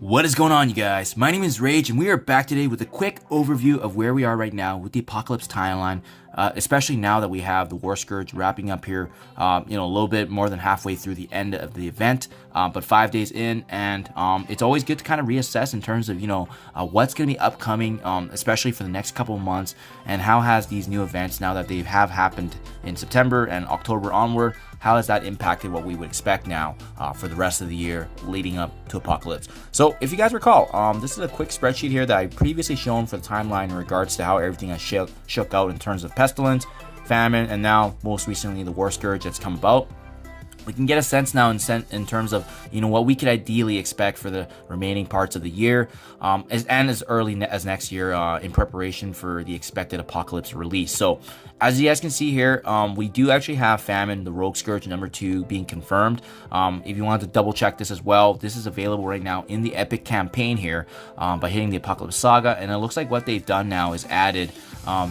What is going on, you guys? My name is Rage, and we are back today with a quick overview of where we are right now with the Apocalypse timeline, especially now that we have the War Scourge wrapping up here, a little bit more than halfway through the end of the event, but 5 days in, and it's always good to kind of reassess in terms of, what's going to be upcoming, especially for the next couple of months, and how has these new events, now that they have happened in September and October onward, how has that impacted what we would expect now for the rest of the year leading up to Apocalypse? So if you guys recall, this is a quick spreadsheet here that I previously shown for the timeline in regards to how everything has shook out in terms of Pestilence, Famine, and now most recently the War Scourge that's come about. We can get a sense now in terms of what we could ideally expect for the remaining parts of the year, as early as next year in preparation for the expected Apocalypse release. So as you guys can see here, we do actually have Famine, the Rogue Scourge number 2 being confirmed. If you want to double check this as well, this is available right now in the Epic campaign here by hitting the Apocalypse Saga, and it looks like what they've done now is added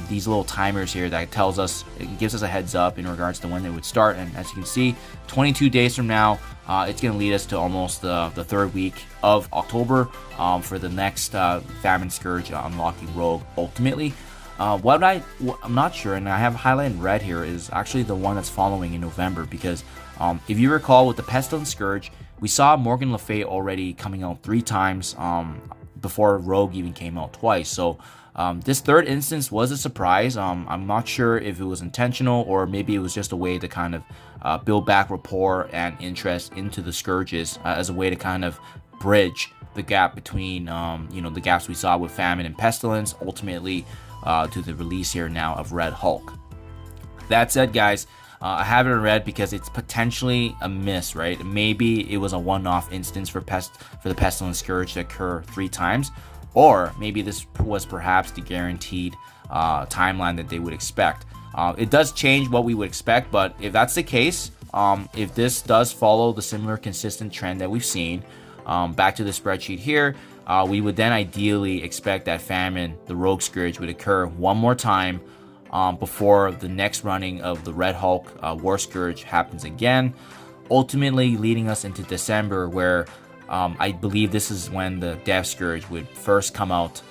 these little timers here that it gives us a heads up in regards to when they would start. And as you can see, 22 days from now, it's going to lead us to almost the third week of October for the next Famine Scourge unlocking Rogue ultimately. I'm not sure, and I have highlighted in red here, is actually the one that's following in November, because if you recall with the Pestilence Scourge, we saw Morgan Le Fay already coming out 3 times before Rogue even came out twice. So this third instance was a surprise. I'm not sure if it was intentional or maybe it was just a way to kind of build back rapport and interest into the Scourges as a way to kind of bridge the gap between the gaps we saw with Famine and Pestilence, ultimately to the release here now of Red Hulk. That said, guys, I have it in red because it's potentially a miss, right? Maybe it was a one-off instance for the Pestilence Scourge to occur 3 times, or maybe this was perhaps the guaranteed timeline that they would expect. It does change what we would expect, but if that's the case, if this does follow the similar consistent trend that we've seen, back to the spreadsheet here, we would then ideally expect that Famine, the Rogue Scourge, would occur one more time before the next running of the Red Hulk War Scourge happens again, ultimately leading us into December, where I believe this is when the Death Scourge would first come out.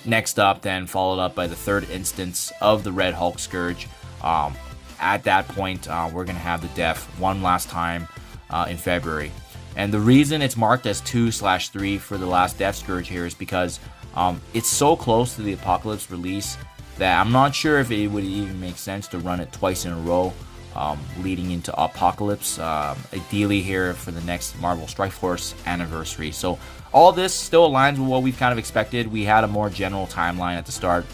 Next up, then followed up by the third instance of the Red Hulk Scourge. At that point, we're going to have the Death one last time in February. And the reason it's marked as 2/3 for the last Death Scourge here is because it's so close to the Apocalypse release that I'm not sure if it would even make sense to run it twice in a row leading into Apocalypse, ideally here for the next Marvel Strike Force anniversary. So all this still aligns with what we've kind of expected. We had a more general timeline at the start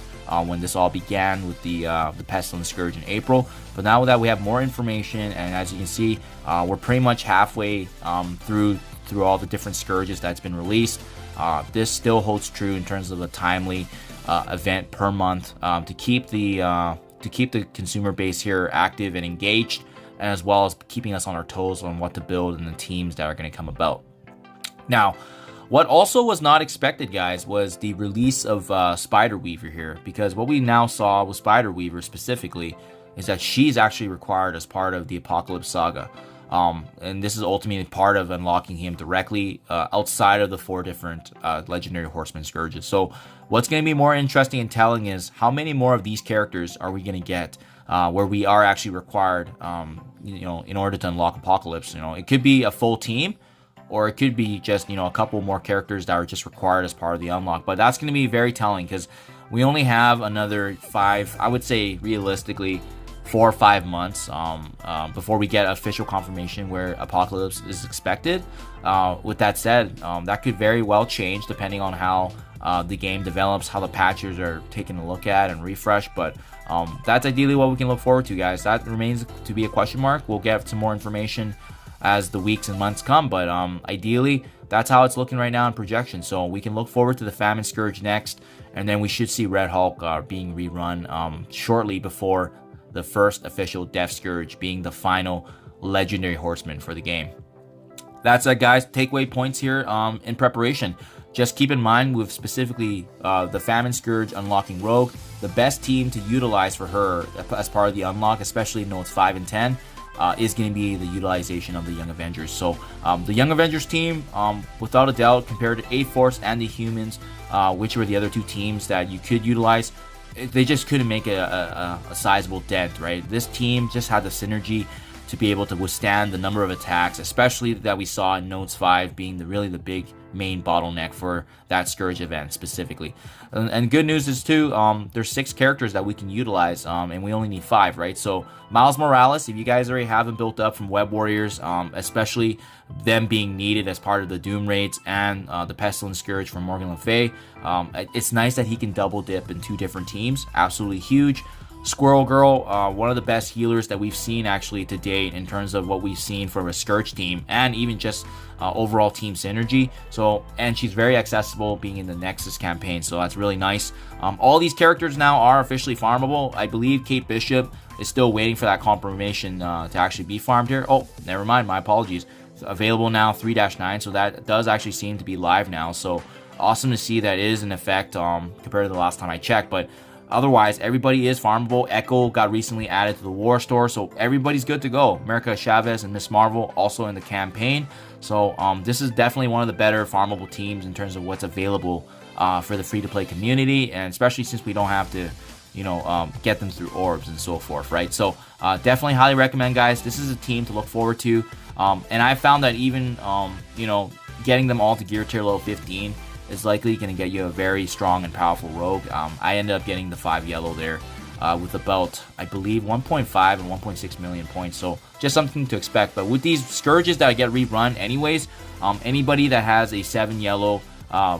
when this all began with the Pestilence Scourge in April, but now that we have more information, and as you can see, we're pretty much halfway through all the different Scourges that's been released. This still holds true in terms of a timely event per month to keep the consumer base here active and engaged, and as well as keeping us on our toes on what to build and the teams that are going to come about. Now, what also was not expected, guys, was the release of Spider-Weaver here, because what we now saw with Spider-Weaver specifically is that she's actually required as part of the Apocalypse Saga. And this is ultimately part of unlocking him directly outside of the 4 different legendary Horsemen Scourges. So what's going to be more interesting and telling is how many more of these characters are we going to get where we are actually required, in order to unlock Apocalypse. It could be a full team, or it could be just, a couple more characters that are just required as part of the unlock. But that's going to be very telling because we only have another 5, I would say realistically, 4 or 5 months before we get official confirmation where Apocalypse is expected. With that said, that could very well change depending on how the game develops, how the patchers are taking a look at and refresh. But that's ideally what we can look forward to, guys. That remains to be a question mark. We'll get some more information as the weeks and months come, but ideally that's how it's looking right now in projection. So we can look forward to the Famine Scourge next, and then we should see Red Hulk being rerun shortly before the first official Death Scourge being the final legendary Horseman for the game. That's it, guys. Takeaway points here in preparation. Just keep in mind with specifically the Famine Scourge unlocking Rogue, the best team to utilize for her as part of the unlock, especially in nodes 5 and 10, is going to be the utilization of the Young Avengers. So the Young Avengers team, without a doubt, compared to A-Force and the Humans, which were the other two teams that you could utilize, they just couldn't make a sizable dent, right? This team just had the synergy to be able to withstand the number of attacks, especially that we saw in Nodes 5 being really the big main bottleneck for that Scourge event specifically. And good news is too, there's 6 characters that we can utilize, and we only need 5, right? So Miles Morales, if you guys already have him built up from Web Warriors, especially them being needed as part of the Doom raids, and the Pestilence Scourge from Morgan Le Fay, it's nice that he can double dip in 2 different teams. Absolutely huge. Squirrel Girl, one of the best healers that we've seen actually to date in terms of what we've seen from a Scourge team and even just overall team synergy. So, and she's very accessible being in the Nexus campaign, so that's really nice. All these characters now are officially farmable. I believe Kate Bishop is still waiting for that confirmation to actually be farmed here. Oh, never mind, my apologies. It's available now 3-9, so that does actually seem to be live now. So awesome to see that it is in effect compared to the last time I checked. But otherwise, everybody is farmable. Echo got recently added to the War Store, so everybody's good to go. America Chavez and Miss Marvel also in the campaign. So this is definitely one of the better farmable teams in terms of what's available for the free-to-play community, and especially since we don't have to, you know, get them through orbs and so forth, right? So definitely highly recommend, guys. This is a team to look forward to. And I found that even, you know, getting them all to gear tier level 15 is likely going to get you a very strong and powerful rogue. I ended up getting the 5 yellow there with about, I believe, 1.5 and 1.6 million points. So just something to expect. But with these Scourges that get rerun anyways, anybody that has a 7 yellow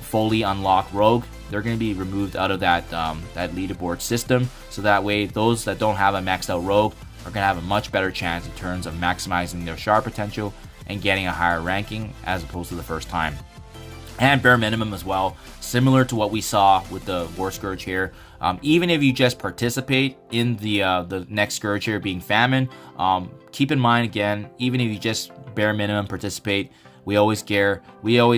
fully unlocked rogue, they're going to be removed out of that leaderboard system. So that way, those that don't have a maxed out rogue are going to have a much better chance in terms of maximizing their shard potential and getting a higher ranking as opposed to the first time. And bare minimum as well, similar to what we saw with the War Scourge here. Even if you just participate in the next Scourge here being Famine, keep in mind again, even if you just bare minimum participate, we always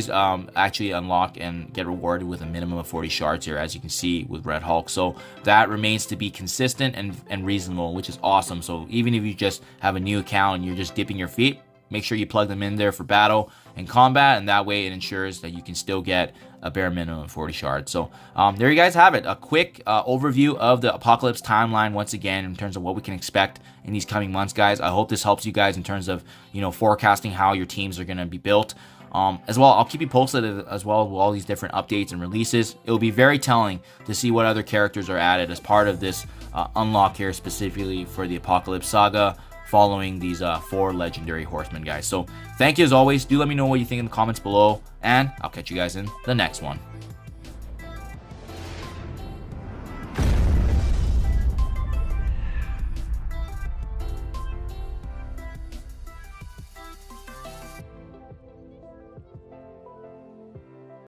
actually unlock and get rewarded with a minimum of 40 shards here, as you can see with Red Hulk. So that remains to be consistent and reasonable, which is awesome. So even if you just have a new account and you're just dipping your feet, make sure you plug them in there for battle and combat, and that way it ensures that you can still get a bare minimum of 40 shards. So there you guys have it, a quick overview of the Apocalypse timeline once again in terms of what we can expect in these coming months, guys. I hope this helps you guys in terms of, you know, forecasting how your teams are going to be built. As well, I'll keep you posted as well with all these different updates and releases. It will be very telling to see what other characters are added as part of this unlock here, specifically for the Apocalypse saga, following these 4 legendary Horsemen, guys. So thank you as always. Do let me know what you think in the comments below, and I'll catch you guys in the next one.